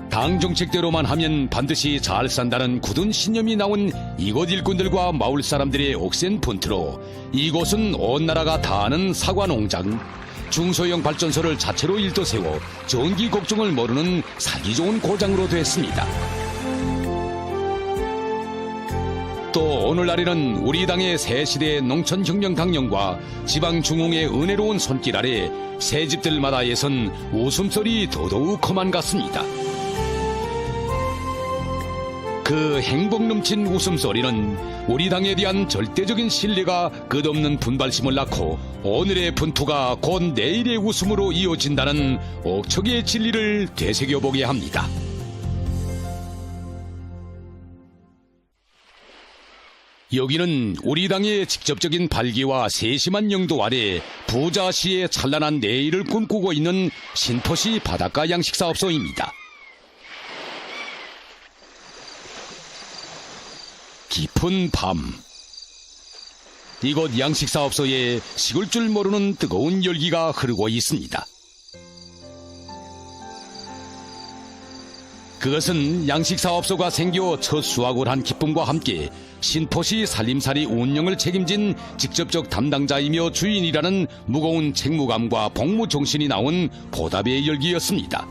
당 정책대로만 하면 반드시 잘 산다는 굳은 신념이 나온 이곳 일꾼들과 마을 사람들의 억센 폰트로 이곳은 온 나라가 다 아는 사과농장, 중소형 발전소를 자체로 일도세워 전기 걱정을 모르는 살기 좋은 고장으로 됐습니다. 또 오늘날에는 우리 당의 새 시대의 농촌혁명 강령과 지방중흥의 은혜로운 손길 아래 새 집들마다에선 웃음소리 더더욱 거만 같습니다. 그 행복 넘친 웃음소리는 우리 당에 대한 절대적인 신뢰가 끝없는 분발심을 낳고 오늘의 분투가 곧 내일의 웃음으로 이어진다는 억척의 진리를 되새겨보게 합니다. 여기는 우리 당의 직접적인 발기와 세심한 영도 아래 부자시의 찬란한 내일을 꿈꾸고 있는 신포시 바닷가 양식사업소입니다. 깊은 밤, 이곳 양식사업소에 식을 줄 모르는 뜨거운 열기가 흐르고 있습니다. 그것은 양식사업소가 생겨 첫 수확을 한 기쁨과 함께 신포시 살림살이 운영을 책임진 직접적 담당자이며 주인이라는 무거운 책무감과 복무정신이 나온 보답의 열기였습니다.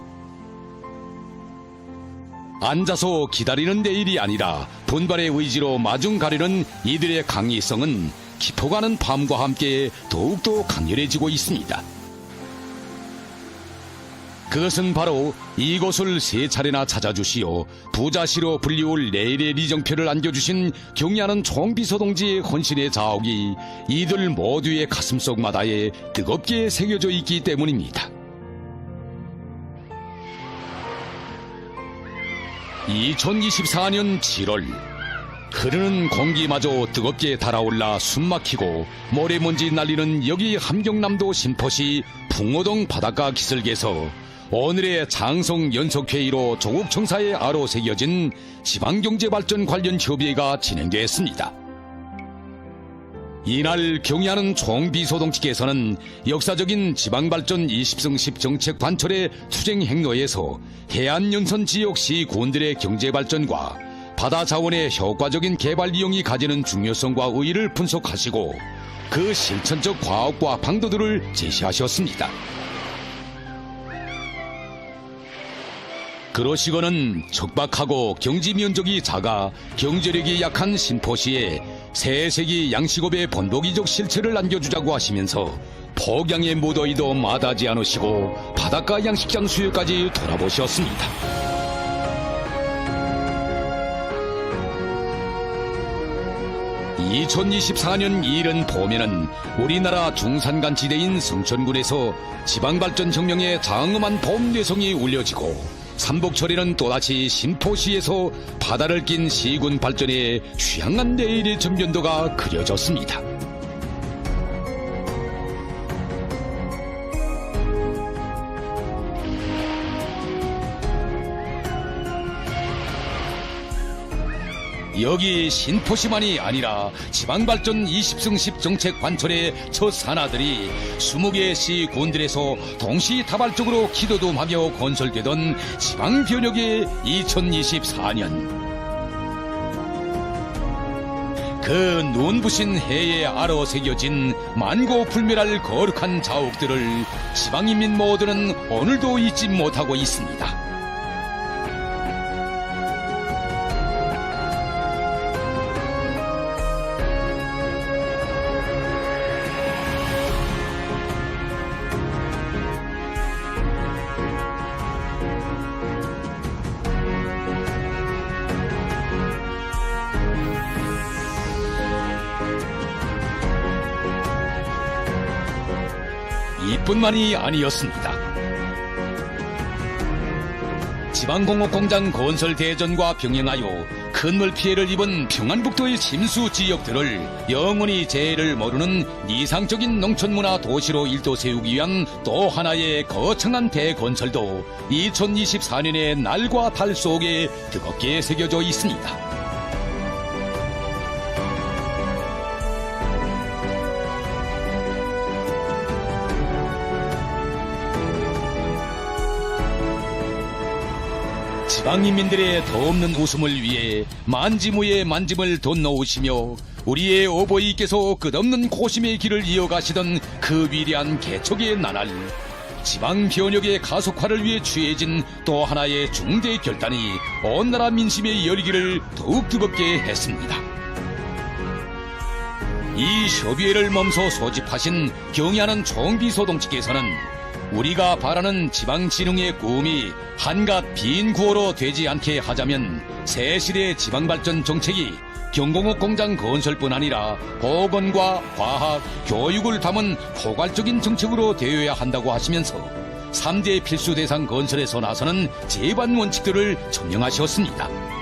앉아서 기다리는 내일이 아니라 분발의 의지로 마중 가려는 이들의 강의성은 깊어가는 밤과 함께 더욱더 강렬해지고 있습니다. 그것은 바로 이곳을 3차례나 찾아주시어 부자시로 불리울 내일의 리정표를 안겨주신 경야는 총비서동지의 헌신의 자옥이 이들 모두의 가슴속 마다에 뜨겁게 새겨져 있기 때문입니다. 2024년 7월, 흐르는 공기마저 뜨겁게 달아올라 숨막히고 모래먼지 날리는 여기 함경남도 신포시 풍어동 바닷가 기슭에서 오늘의 장성 연석회의로 조국 청사에 아로 새겨진 지방경제발전 관련 협의회가 진행됐습니다. 이날 경의하는 총비서동지께서는 역사적인 지방발전 20승10 정책 관철의 투쟁 행로에서 해안연선 지역 시군들의 경제발전과 바다 자원의 효과적인 개발 이용이 가지는 중요성과 의의를 분석하시고 그 실천적 과업과 방도들을 제시하셨습니다. 그러시고는 척박하고 경지 면적이 작아 경제력이 약한 신포시에 세세기 양식업의 본보기적 실체를 안겨주자고 하시면서 폭양의 무더위도 마다하지 않으시고 바닷가 양식장 수요까지 돌아보셨습니다. (2024년) 이른 봄에는 우리나라 중산간지대인 성천군에서 지방발전혁명의 장엄한 봄 뇌성이 울려지고 삼복철에는 또다시 신포시에서 바다를 낀 시군 발전에 취향한 내일의 전변도가 그려졌습니다. 여기 신포시만이 아니라 지방발전 20승10 정책 관철의 첫 산하들이 20개의 시군들에서 동시다발적으로 기도돔하며 건설되던 지방변혁의 2024년. 그 눈부신 해에 아러 새겨진 만고불멸할 거룩한 자옥들을 지방인민 모두는 오늘도 잊지 못하고 있습니다. 이뿐만이 아니었습니다. 지방공업공장 건설 대전과 병행하여 큰 피해를 입은 평안북도의 침수 지역들을 영원히 재해를 모르는 이상적인 농촌문화 도시로 일도 세우기 위한 또 하나의 거창한 대건설도 2024년의 날과 달 속에 뜨겁게 새겨져 있습니다. 지방인민들의 더없는 웃음을 위해 만지무의 만짐을 덧놓으시며 우리의 어버이께서 끝없는 고심의 길을 이어가시던 그 위대한 개척의 나날, 지방변혁의 가속화를 위해 취해진 또 하나의 중대 결단이 온 나라 민심의 열기를 더욱 뜨겁게 했습니다. 이 협의회를 멈춰 소집하신 경의하는 총비서동지께서는 우리가 바라는 지방진흥의 꿈이 한갓 빈 구호로 되지 않게 하자면 새시대 지방발전 정책이 경공업 공장 건설뿐 아니라 보건과 과학, 교육을 담은 포괄적인 정책으로 되어야 한다고 하시면서 3대 필수 대상 건설에서 나서는 제반 원칙들을 천명하셨습니다.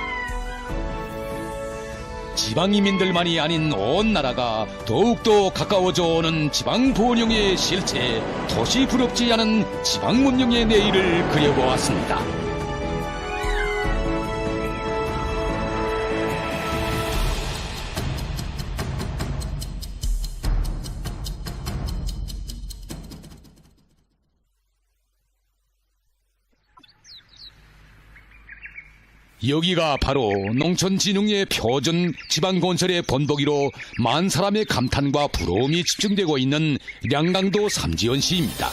지방이민들만이 아닌 온 나라가 더욱더 가까워져 오는 지방번영의 실체, 도시 부럽지 않은 지방문명의 내일을 그려보았습니다. 여기가 바로 농촌진흥의 표준 지방건설의 본보기로 만 사람의 감탄과 부러움이 집중되고 있는 량강도 삼지연시입니다.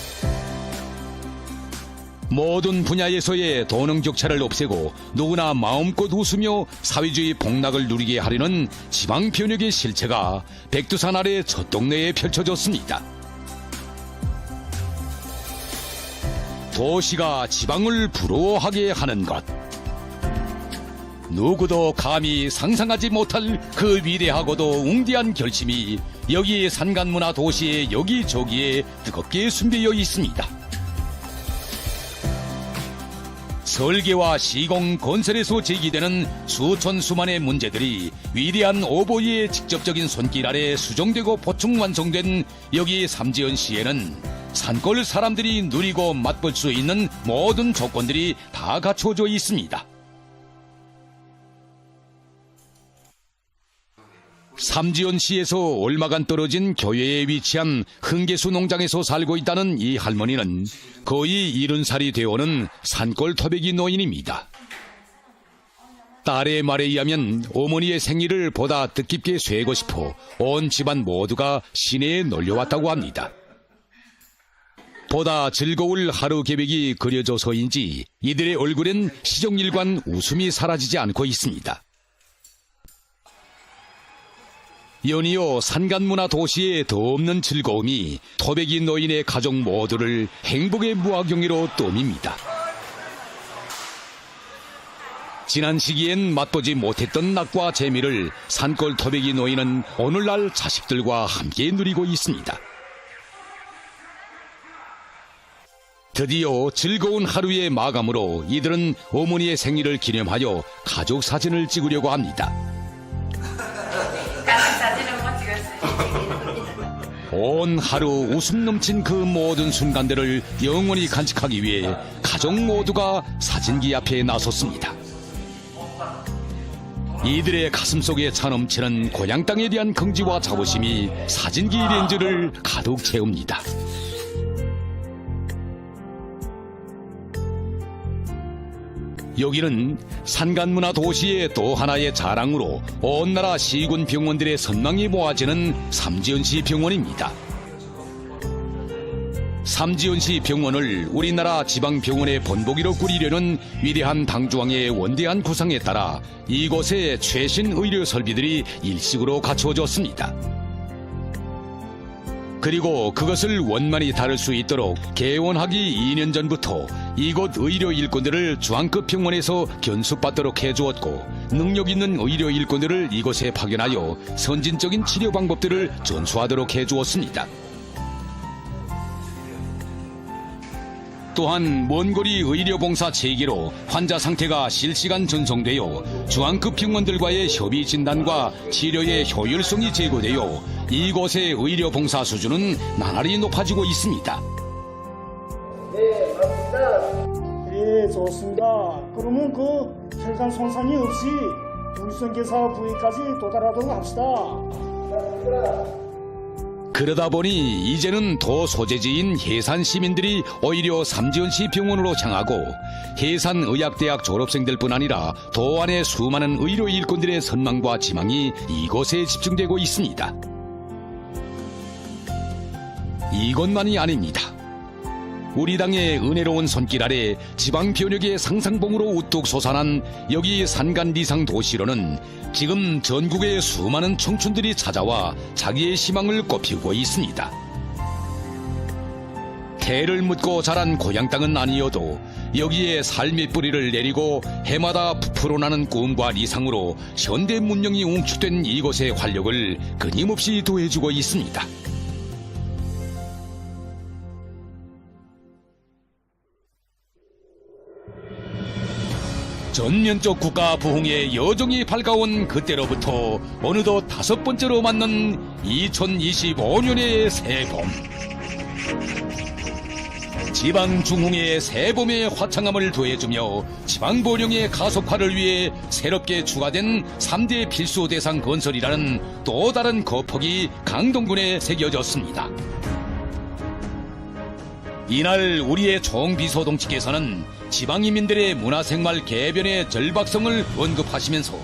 모든 분야에서의 도능격차를 없애고 누구나 마음껏 웃으며 사회주의 복락을 누리게 하려는 지방변혁의 실체가 백두산 아래 첫 동네에 펼쳐졌습니다. 도시가 지방을 부러워하게 하는 것, 누구도 감히 상상하지 못할 그 위대하고도 웅대한 결심이 여기 산간문화 도시의 여기저기에 뜨겁게 숨겨져 있습니다. 설계와 시공, 건설에서 제기되는 수천 수만의 문제들이 위대한 오보이의 직접적인 손길 아래 수정되고 보충 완성된 여기 삼지연시에는 산골 사람들이 누리고 맛볼 수 있는 모든 조건들이 다 갖춰져 있습니다. 삼지연시에서 얼마간 떨어진 교외에 위치한 흥계수 농장에서 살고 있다는 이 할머니는 거의 70살이 되어오는 산골 토백이 노인입니다. 딸의 말에 의하면 어머니의 생일을 보다 뜻깊게 쇠고 싶어 온 집안 모두가 시내에 놀려왔다고 합니다. 보다 즐거울 하루 계획이 그려져서인지 이들의 얼굴엔 시종일관 웃음이 사라지지 않고 있습니다. 연이어 산간문화 도시의 더 없는 즐거움이 토백이 노인의 가족 모두를 행복의 무화경이로 떠밉니다. 지난 시기엔 맛보지 못했던 낙과 재미를 산골 토백이 노인은 오늘날 자식들과 함께 누리고 있습니다. 드디어 즐거운 하루의 마감으로 이들은 어머니의 생일을 기념하여 가족 사진을 찍으려고 합니다. 온 하루 웃음 넘친 그 모든 순간들을 영원히 간직하기 위해 가족 모두가 사진기 앞에 나섰습니다. 이들의 가슴속에 차 넘치는 고향 땅에 대한 긍지와 자부심이 사진기 렌즈를 가득 채웁니다. 여기는 산간문화 도시의 또 하나의 자랑으로 온 나라 시군 병원들의 선망이 모아지는 삼지연시 병원입니다. 삼지연시 병원을 우리나라 지방병원의 본보기로 꾸리려는 위대한 당주왕의 원대한 구상에 따라 이곳에 최신 의료 설비들이 일식으로 갖추어졌습니다. 그리고 그것을 원만히 다룰 수 있도록 개원하기 2년 전부터 이곳 의료 일꾼들을 중앙급 병원에서 견습받도록 해주었고 능력 있는 의료 일꾼들을 이곳에 파견하여 선진적인 치료 방법들을 전수하도록 해주었습니다. 또한 먼거리 의료봉사 체계로 환자 상태가 실시간 전송되어 중앙급 병원들과의 협의 진단과 치료의 효율성이 제고되어 이곳의 의료봉사 수준은 나날이 높아지고 있습니다. 네, 맞습니다. 네, 좋습니다. 그러면 그 혈관 손상이 없이 불선계사 부위까지 도달하도록 합시다. 맞습니다. 그러다 보니 이제는 도 소재지인 해산 시민들이 오히려 삼지연시 병원으로 향하고 해산의학대학 졸업생들뿐 아니라 도 안의 수많은 의료 일꾼들의 선망과 지망이 이곳에 집중되고 있습니다. 이것만이 아닙니다. 우리 당의 은혜로운 손길 아래 지방 변혁의 상상봉으로 우뚝 솟아난 여기 산간리상 도시로는 지금 전국의 수많은 청춘들이 찾아와 자기의 희망을 꽃피우고 있습니다. 태를 묻고 자란 고향 땅은 아니어도 여기에 삶의 뿌리를 내리고 해마다 부풀어 나는 꿈과 리상으로 현대 문명이 웅축된 이곳의 활력을 끊임없이 더해주고 있습니다. 전면적 국가 부흥의 여정이 밝아온 그때로부터 어느덧 5번째로 맞는 2025년의 새봄. 지방 중흥의 새봄의 화창함을 더해주며 지방 번영의 가속화를 위해 새롭게 추가된 3대 필수 대상 건설이라는 또 다른 거폭이 강동군에 새겨졌습니다. 이날 우리의 총비서동치께서는 지방인민들의 문화생활 개변의 절박성을 언급하시면서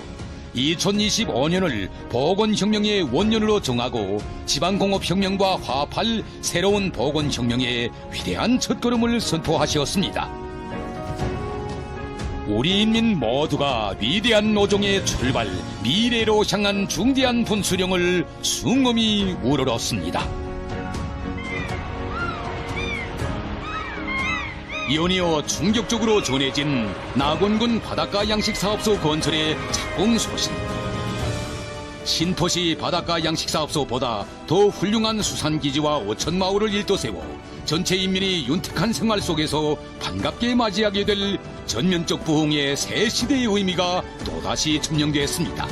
2025년을 보건혁명의 원년으로 정하고 지방공업혁명과 화합할 새로운 보건혁명의 위대한 첫걸음을 선포하셨습니다. 우리 인민 모두가 위대한 노종의 출발, 미래로 향한 중대한 분수령을 숭엄히 우러렀습니다. 연이어 충격적으로 전해진 낙원군 바닷가 양식사업소 건설의 착공 소식. 신포시 바닷가 양식사업소보다 더 훌륭한 수산기지와 어촌마을을 일도세워 전체 인민이 윤택한 생활 속에서 반갑게 맞이하게 될 전면적 부흥의 새 시대의 의미가 또다시 증명됐습니다.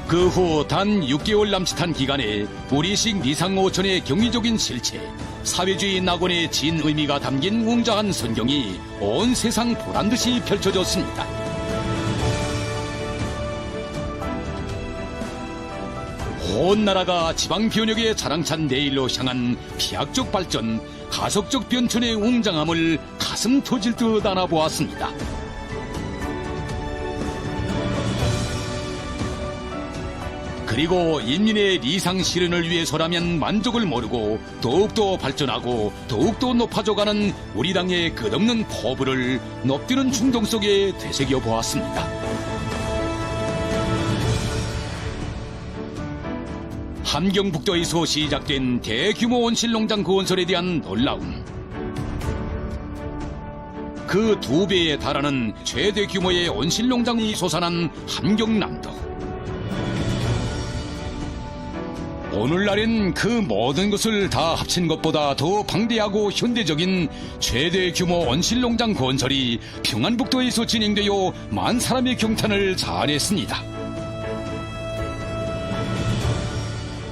그 후 단 6개월 남짓한 기간에 우리식 리상오천의 경리적인 실체, 사회주의 낙원의 진 의미가 담긴 웅장한 선경이 온 세상 보란듯이 펼쳐졌습니다. 온 나라가 지방 변혁의 자랑찬 내일로 향한 피약적 발전, 가속적 변천의 웅장함을 가슴 터질 듯 안아보았습니다. 그리고 인민의 리상 실현을 위해서라면 만족을 모르고 더욱더 발전하고 더욱더 높아져가는 우리 당의 끝없는 포부를 높디는 충동 속에 되새겨 보았습니다. 함경북도에서 시작된 대규모 온실농장 건설에 대한 놀라움, 그 2배에 달하는 최대 규모의 온실농장이 솟아난 함경남도. 오늘날엔 그 모든 것을 다 합친 것보다 더 방대하고 현대적인 최대 규모 온실농장 건설이 평안북도에서 진행되어 만 사람의 경탄을 자아냈습니다.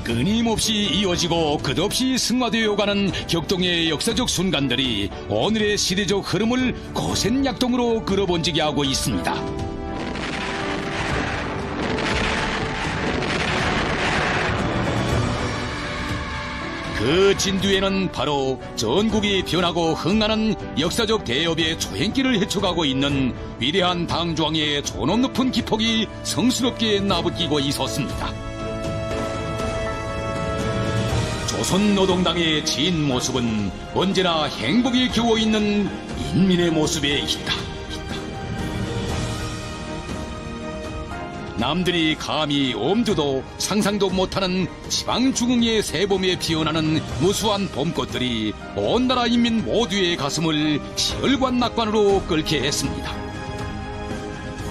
끊임없이 이어지고 끝없이 승화되어가는 격동의 역사적 순간들이 오늘의 시대적 흐름을 거센 약동으로 끌어번지게 하고 있습니다. 그 진두에는 바로 전국이 변하고 흥하는 역사적 대업의 초행길을 헤쳐가고 있는 위대한 당중앙의 존엄 높은 기폭이 성스럽게 나부끼고 있었습니다. 조선노동당의 진 모습은 언제나 행복이 겨워있는 인민의 모습에 있다. 남들이 감히 엄두도 상상도 못하는 지방중흥의 새봄에 피어나는 무수한 봄꽃들이 온 나라 인민 모두의 가슴을 시열관 낙관으로 끓게 했습니다.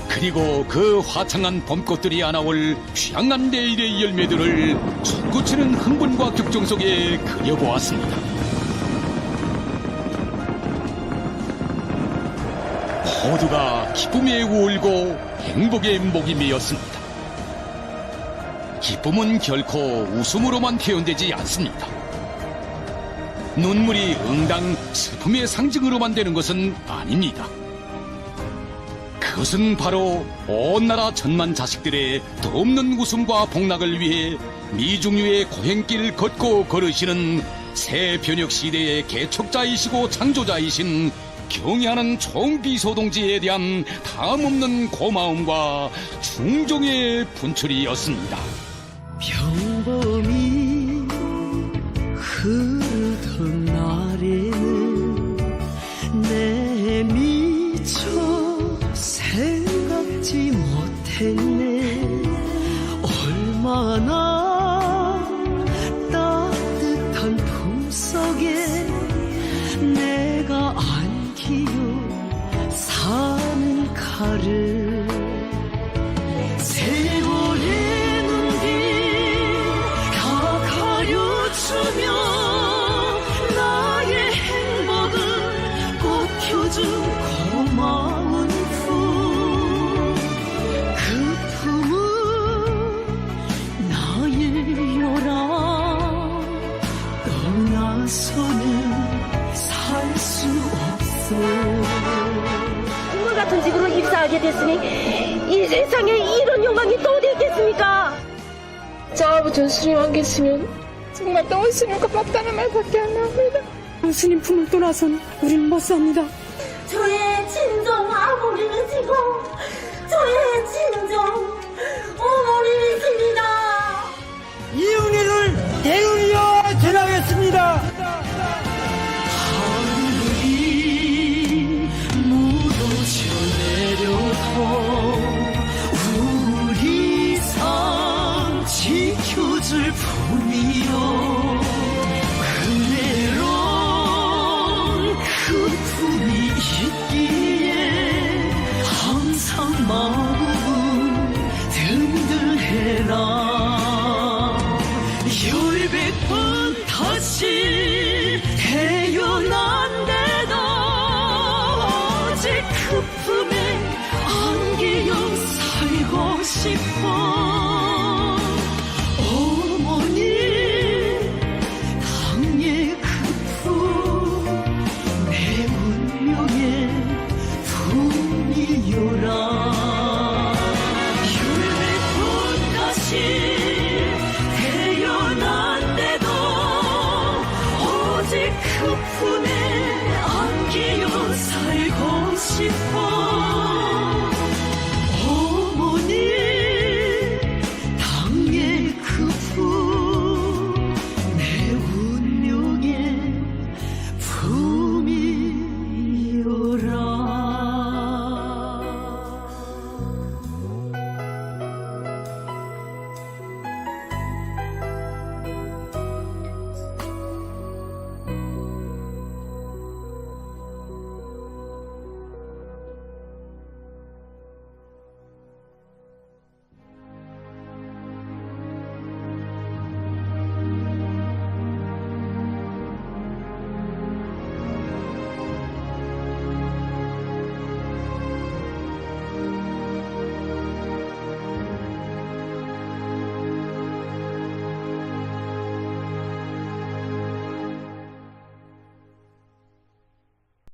그리고 그 화창한 봄꽃들이 안아올 취향난 내일의 열매들을 솟구치는 흥분과 격정 속에 그려보았습니다. 모두가 기쁨에 울고 행복의 목이 메었습니다. 기쁨은 결코 웃음으로만 표현되지 않습니다. 눈물이 응당 슬픔의 상징으로만 되는 것은 아닙니다. 그것은 바로 온 나라 천만 자식들의 덧없는 웃음과 복락을 위해 미중류의 고행길을 걷고 걸으시는 새 변혁 시대의 개척자이시고 창조자이신 경애하는 총비서동지에 대한 다음없는 고마움과 충정의 분출이었습니다. 평범히 흐르던 날에는 내 미처 생각지 못했네. 얼마나 따뜻한 품속에 내가 사는 칼을 세월의 눈길 다 가려주며 나의 행복을 꼭 켜준 고마운 그 품은 나의 요라 떠나서는 살 수 없어. 꿈과 같은 집으로 입사하게 됐으니 이 세상에 이런 영광이 또 어디 있겠습니까? 저 아버지는 스님 안 계시면 정말 또 오시는 것 같다는 말밖에 안 나옵니다. 스님 품을 떠나선 우리는 못 삽니다. 저의 친정 아버지는 지고 저의 친정 어머니는 있습니다. 이은혜를 대의하여 전하겠습니다. 우리 삶 지켜줄 뿐이요. 그대로 그 품이 있기에 항상 마음은 든든해라. 1000번 다시 태어난데도 오직 그 품에 안기어 살고 싶어.